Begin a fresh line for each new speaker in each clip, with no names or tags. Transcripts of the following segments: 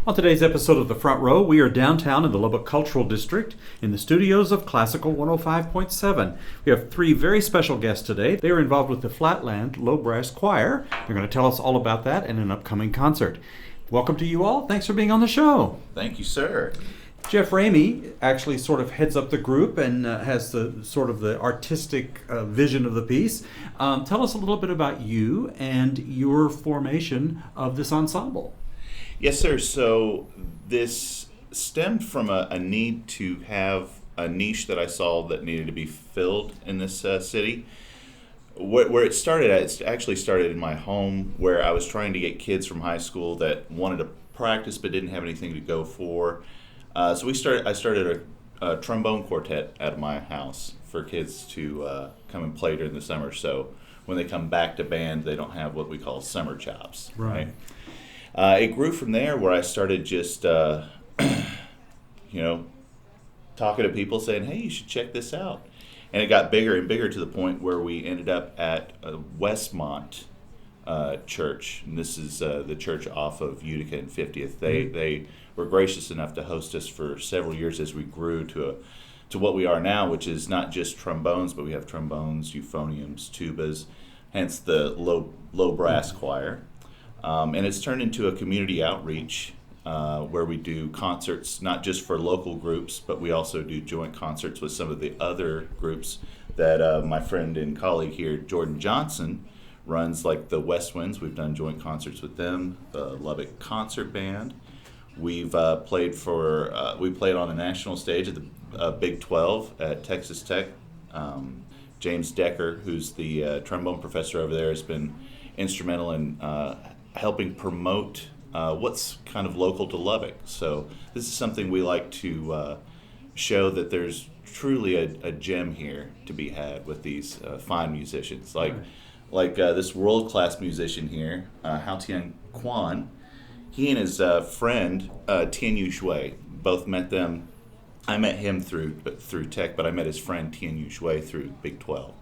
On today's episode of The Front Row, we are downtown in the Lubbock Cultural District in the studios of Classical 105.7. We have three very special guests today. They are involved with the Flatland Low Brass Choir. They're going to tell us all about that and an upcoming concert. Welcome to you all. Thanks for being on the show.
Thank you, sir.
Jeff Ramey actually sort of heads up the group and has the sort of the artistic vision of the piece. Tell us a little bit about you and your formation of this ensemble.
Yes, sir. So this stemmed from a need to have a niche that I saw that needed to be filled in this city. Where it started at, it actually started in my home, where I was trying to get kids from high school that wanted to practice but didn't have anything to go for. So I started a trombone quartet out of my house for kids to come and play during the summer. So when they come back to band, they don't have what we call summer chops. Right. It grew from there, where I started just, talking to people saying, hey, you should check this out. And it got bigger and bigger to the point where we ended up at Westmont Church. And this is the church off of Utica and 50th. They were gracious enough to host us for several years as we grew to what we are now, which is not just trombones, but we have trombones, euphoniums, tubas, hence the low brass choir. And it's turned into a community outreach where we do concerts, not just for local groups, but we also do joint concerts with some of the other groups that my friend and colleague here, Jordan Johnson, runs, like the West Winds. We've done joint concerts with them, the Lubbock Concert Band. We've played on a national stage at the Big 12 at Texas Tech. James Decker, who's the trombone professor over there, has been instrumental in helping promote what's kind of local to Lubbock. So this is something we like to show, that there's truly a gem here to be had with these fine musicians. Like this world-class musician here, Hao Tian Quan. He and his friend, Tian Shui, both met them. I met him through Tech, but I met his friend Tian Shui through Big 12.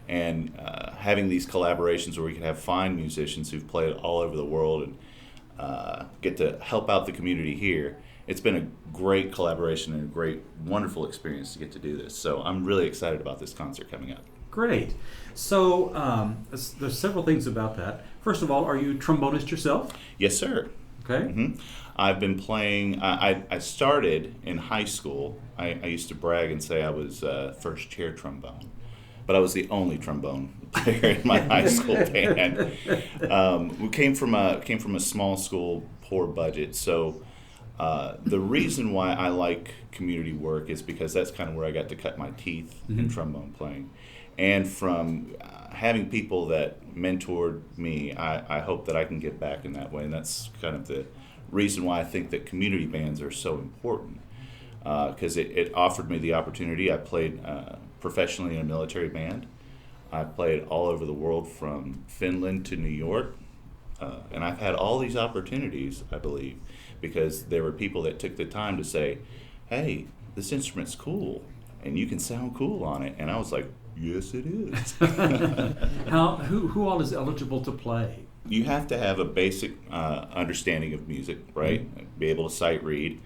And having these collaborations where we can have fine musicians who've played all over the world and get to help out the community here, it's been a great collaboration and a great, wonderful experience to get to do this. So I'm really excited about this concert coming up.
Great. So there's several things about that. First of all, are you a trombonist yourself?
Yes, sir.
Okay.
Mm-hmm. I've been playing, I started in high school. I used to brag and say I was first chair trombone. But I was the only trombone player in my high school band. We came from a small school, poor budget. So the reason why I like community work is because that's kind of where I got to cut my teeth in trombone playing. And from having people that mentored me, I hope that I can get back in that way. And that's kind of the reason why I think that community bands are so important. Because it offered me the opportunity. I played professionally in a military band. I played all over the world, from Finland to New York. And I've had all these opportunities, I believe, because there were people that took the time to say, hey, this instrument's cool, and you can sound cool on it. And I was like, yes, it is.
Who all is eligible to play?
You have to have a basic understanding of music, right? Be able to sight read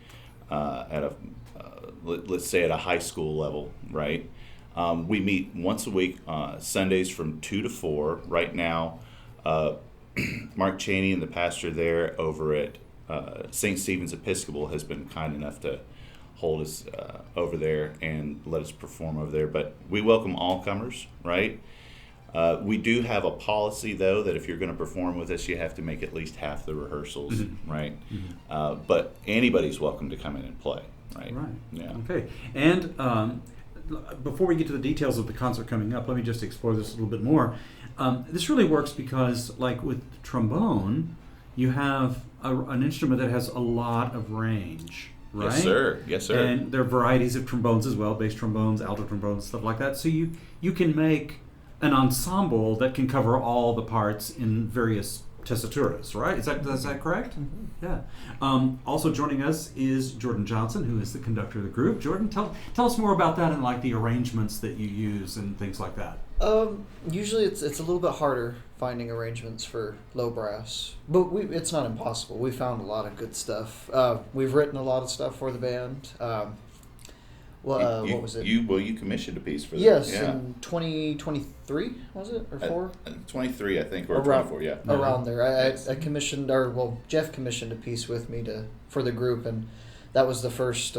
let's say at a high school level, right? We meet once a week, Sundays from 2 to 4. Right now, Mark Cheney and the pastor there over at St. Stephen's Episcopal has been kind enough to hold us over there and let us perform over there. But we welcome all comers, right? We do have a policy, though, that if you're going to perform with us, you have to make at least half the rehearsals, right? But anybody's welcome to come in and play, right?
Right.
Yeah.
Okay. And before we get to the details of the concert coming up, let me just explore this a little bit more. This really works because, like with trombone, you have an instrument that has a lot of range, right?
Yes, sir. Yes, sir.
And there are varieties of trombones as well, bass trombones, alto trombones, stuff like that. So you can make an ensemble that can cover all the parts in various tessituras, right? Is that correct? Mm-hmm. Yeah. Also joining us is Jordan Johnson, who is the conductor of the group. Jordan, tell us more about that and like the arrangements that you use and things like that.
Usually it's a little bit harder finding arrangements for low brass. But it's not impossible. We found a lot of good stuff. We've written a lot of stuff for the band. What was it?
You commissioned a piece for them.
Yes,
Yeah.
in 2023, was it? Or 4?
23, I think, or
Around-
24, yeah.
Around there. I commissioned, Jeff commissioned a piece with me for the group, and that was the first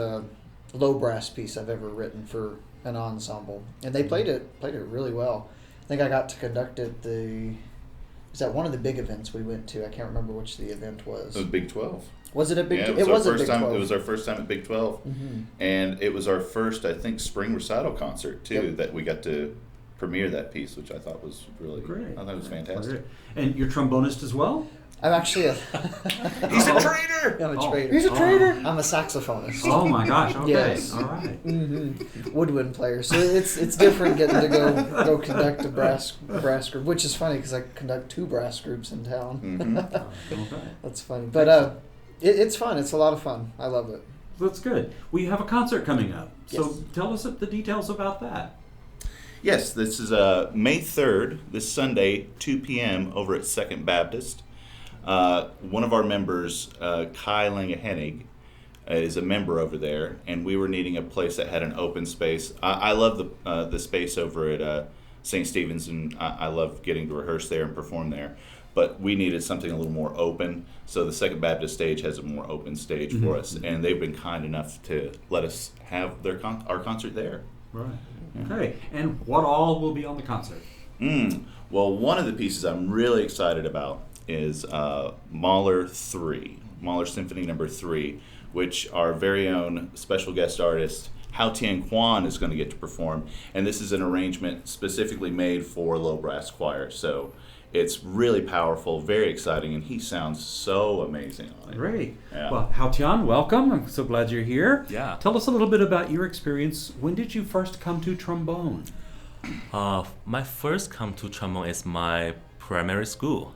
low brass piece I've ever written for an ensemble. And they played it really well. I think I got to conduct it was at one of the big events we went to. I can't remember which the event was.
It was Big 12.
Was it a big?
Yeah,
It was a
first
Big
time.
12.
It was our first time at Big 12, and it was our first, I think, spring recital concert too.
Yep.
That we got to premiere that piece, which I thought was really
Great.
I thought it was fantastic.
Great. And you're trombonist as well?
I'm actually
He's a traitor.
I'm a
Oh.
traitor.
He's a traitor?
I'm a saxophonist.
Oh my gosh! Okay,
Yes.
all right.
Woodwind player. So it's different getting to go conduct a brass group, which is funny because I conduct 2 brass groups in town.
Okay.
That's funny, but it's fun. It's a lot of fun. I love it.
That's good. We have a concert coming up. So
Yes.
tell us the details about that.
Yes, this is May 3rd, this Sunday, 2 p.m. over at Second Baptist. One of our members, Kai Langehennig, is a member over there, and we were needing a place that had an open space. I love the space over at St. Stephen's, and I love getting to rehearse there and perform there. But we needed something a little more open, so the Second Baptist stage has a more open stage for us, and they've been kind enough to let us have our concert there.
Right. Okay. And what all will be on the concert?
Well, one of the pieces I'm really excited about is Mahler 3, Mahler Symphony Number 3, which our very own special guest artist Hao Tian Quan is going to get to perform, and this is an arrangement specifically made for low brass choir. So it's really powerful, very exciting, and he sounds so amazing on it.
Great.
Yeah.
Well, Hao Tian, welcome. I'm so glad you're here.
Yeah.
Tell us a little bit about your experience. When did you first come to trombone?
My first come to trombone is my primary school.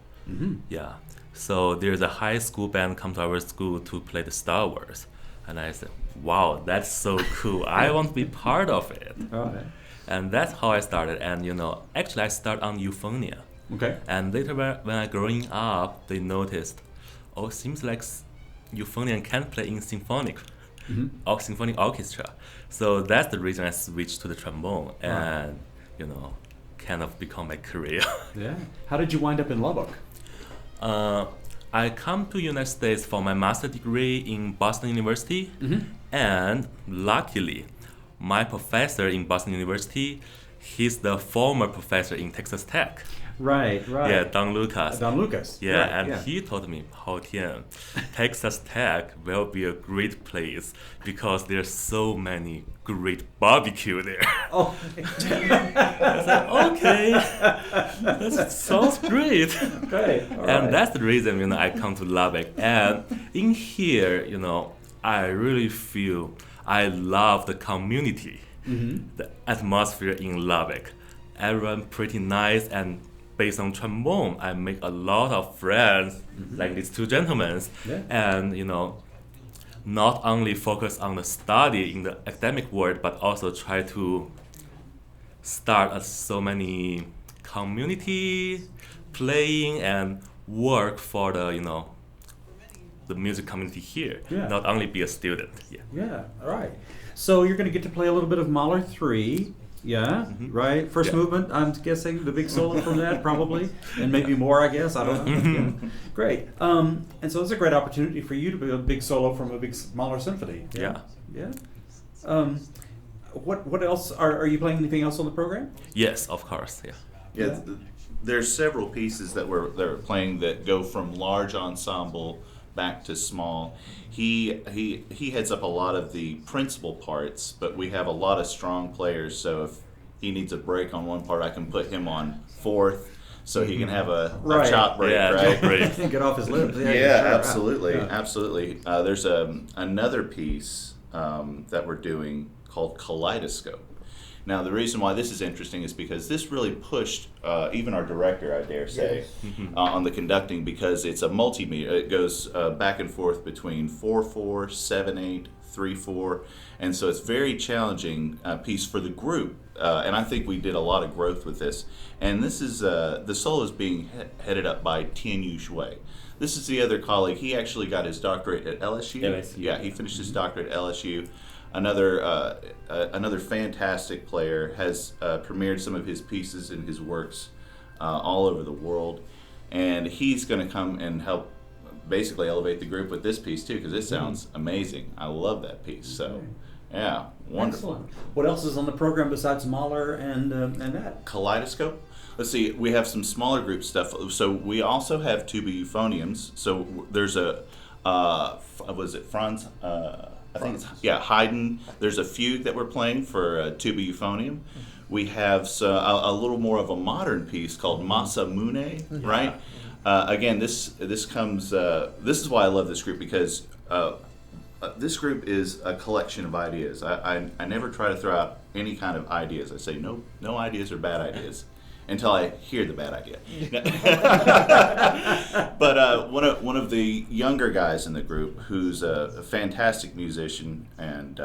Yeah. So there's a high school band come to our school to play the Star Wars. And I said, wow, that's so cool. I want to be part of it.
All right.
And that's how I started. And, actually I started on euphonia.
Okay.
And later when I growing up, they noticed, seems like euphonium can play in symphonic or symphonic orchestra. So that's the reason I switched to the trombone and, kind of become my career.
Yeah. How did you wind up in Lubbock?
I come to United States for my master's degree in Boston University, and luckily, my professor in Boston University, he's the former professor in Texas Tech.
Right.
Yeah, Don Lucas.
Don Lucas.
Yeah,
Right,
and he told me, Hao Tian, Texas Tech will be a great place because there's so many great barbecue there.
Oh.
I said, okay, that sounds great.
Okay. All right.
And that's the reason, I come to Lubbock. And in here, I really feel I love the community, the atmosphere in Lubbock. Everyone pretty nice, and based on trombone, I make a lot of friends, like these 2 gentlemen.
Yeah.
And, not only focus on the study in the academic world, but also try to start so many community playing and work for the the music community here.
Yeah.
Not only be a student. Yeah.
Yeah. All right. So you're going to get to play a little bit of Mahler 3. Yeah. Right. First movement. I'm guessing the big solo from that probably, and maybe more. I guess I don't know. Yeah. Great. And so it's a great opportunity for you to be a big solo from a big Mahler symphony.
Yeah.
Yeah. What else are you playing? Anything else on the program?
Yes, of course. Yeah.
Yeah, there's several pieces that we're playing that go from large ensemble back to small. He heads up a lot of the principal parts, but we have a lot of strong players. So if he needs a break on one part, I can put him on fourth, so he can have a chop break.
Yeah,
right?
chop break.
Get off his lips.
Yeah,
sure.
absolutely,
Yeah.
absolutely. There's another piece that we're doing called Kaleidoscope. Now, the reason why this is interesting is because this really pushed even our director, I dare say, on the conducting, because it's a multimeter. It goes back and forth between 4/4, 7/8, 3/4, and so it's very challenging piece for the group and I think we did a lot of growth with this. And this is the solo is being headed up by Tian Shui. This is the other colleague. He actually got his doctorate at LSU.
LSU.
Yeah, he finished his doctorate at LSU. Another fantastic player, has premiered some of his pieces and his works all over the world, and he's going to come and help basically elevate the group with this piece too, because it sounds amazing. I love that piece. So, yeah, wonderful.
Excellent. What else is on the program besides Mahler and that?
Kaleidoscope. Let's see. We have some smaller group stuff. So we also have tuba euphoniums. So there's a was it Franz? I think it's Haydn. There's a fugue that we're playing for tuba euphonium. We have a little more of a modern piece called Masamune, right? Again, this comes. This is why I love this group, because this group is a collection of ideas. I never try to throw out any kind of ideas. I say no ideas are bad ideas until I hear the bad idea. But one of the younger guys in the group, who's a fantastic musician, and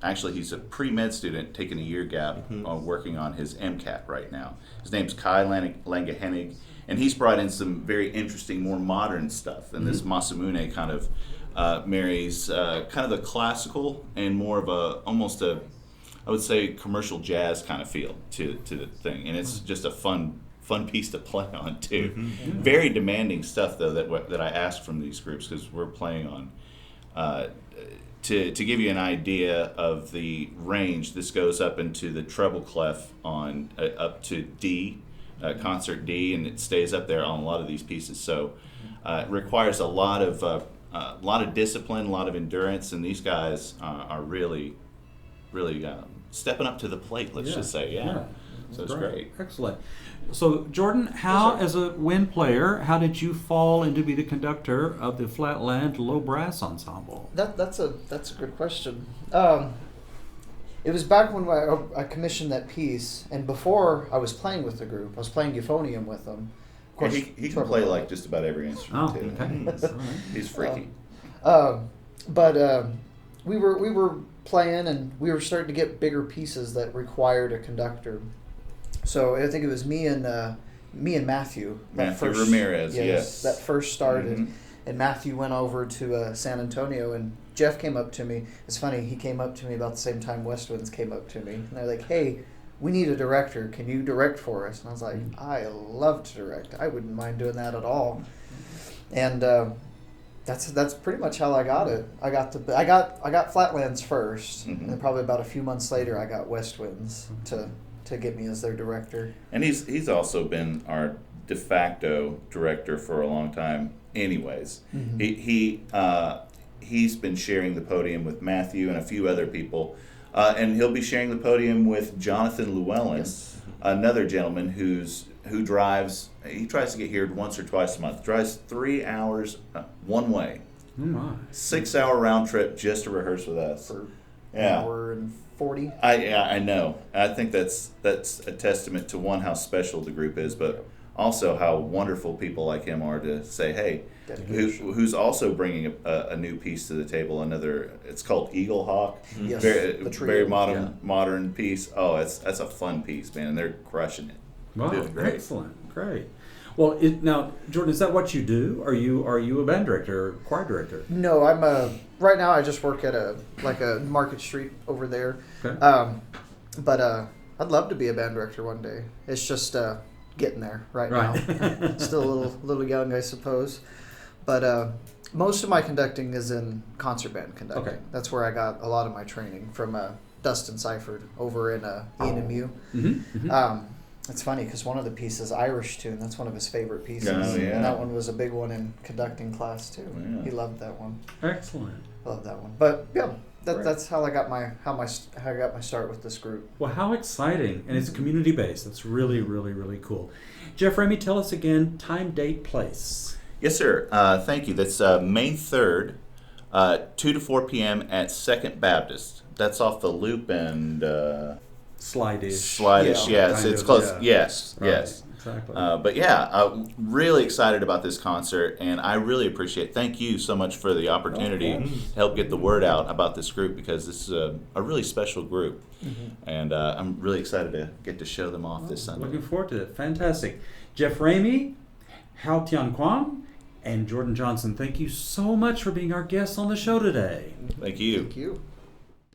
actually he's a pre-med student taking a year gap working on his MCAT right now. His name's Kai Langehenig, and he's brought in some very interesting, more modern stuff. And this Masamune kind of marries kind of the classical and more of almost a, I would say, commercial jazz kind of feel to the thing, and it's just a fun piece to play on too. Very demanding stuff though that I ask from these groups, because we're playing on. To give you an idea of the range, this goes up into the treble clef on up to D, concert D, and it stays up there on a lot of these pieces. So it requires a lot of discipline, a lot of endurance, and these guys are really stepping up to the plate, let's just say. Yeah. So it's great.
Excellent. So, Jordan, how, as a wind player, how did you fall into be the conductor of the Flatland Low Brass Ensemble?
That's a good question. It was back when I commissioned that piece, and before I was playing with the group, I was playing euphonium with them. Of course,
he can play like just about every instrument too.
Okay. All right.
He's freaky.
But we were playing, and we were starting to get bigger pieces that required a conductor. So I think it was me and Matthew.
Matthew Ramirez, yes.
That first started, and Matthew went over to San Antonio, and Jeff came up to me. It's funny, he came up to me about the same time West Winds came up to me, and they're like, "Hey, we need a director. Can you direct for us?" And I was like, "I love to direct. I wouldn't mind doing that at all." And that's pretty much how I got it. I got Flatlands first, and then probably about a few months later, I got West Winds to get me as their director.
And he's also been our de facto director for a long time. Anyways, he's been sharing the podium with Matthew and a few other people, and he'll be sharing the podium with Jonathan Llewellyn, another gentleman who drives. He tries to get here once or twice a month. Drives 3 hours one way. 6 hour round trip just to rehearse with us.
For an hour and 40.
I know. I think that's a testament to, one, how special the group is, but also how wonderful people like him are to say, hey, who's also bringing a new piece to the table. It's called Eagle Hawk.
Yes,
very modern piece. Oh, that's a fun piece, man, and they're crushing it.
Wow,
Great.
Excellent, great. Well, now, Jordan, is that what you do? Are you a band director or choir director?
No, I'm right now I just work at a Market Street over there.
Okay.
But I'd love to be a band director one day. It's just getting there now. Still a little young, I suppose. But most of my conducting is in concert band conducting.
Okay.
That's where I got a lot of my training from Dustin Seifert over in E&MU. It's funny because one of the pieces, Irish Tune, that's one of his favorite pieces.
Oh, yeah.
And that one was a big one in conducting class too.
Yeah.
He loved that one.
Excellent.
Love that one. But yeah, that's how I got my start with this group.
Well, how exciting. And it's community based. That's really, really, really cool. Jeff Ramey, tell us again, time, date, place.
Yes, sir. Thank you. That's May 3rd, 2 to 4 p.m. at 2nd Baptist. That's off the Loop and...
Slide-ish.
Yes.
Kind
It's
of,
close.
yeah.
Yes.
Exactly.
But yeah, I'm really excited about this concert, and I really appreciate. Thank you so much for the opportunity to help get the word out about this group, because this is a really special group, and I'm really excited to get to show them off this Sunday.
Looking forward to it. Fantastic. Jeff Ramey, Hao Tian Quan, and Jordan Johnson, thank you so much for being our guests on the show today.
Thank you.
Thank you.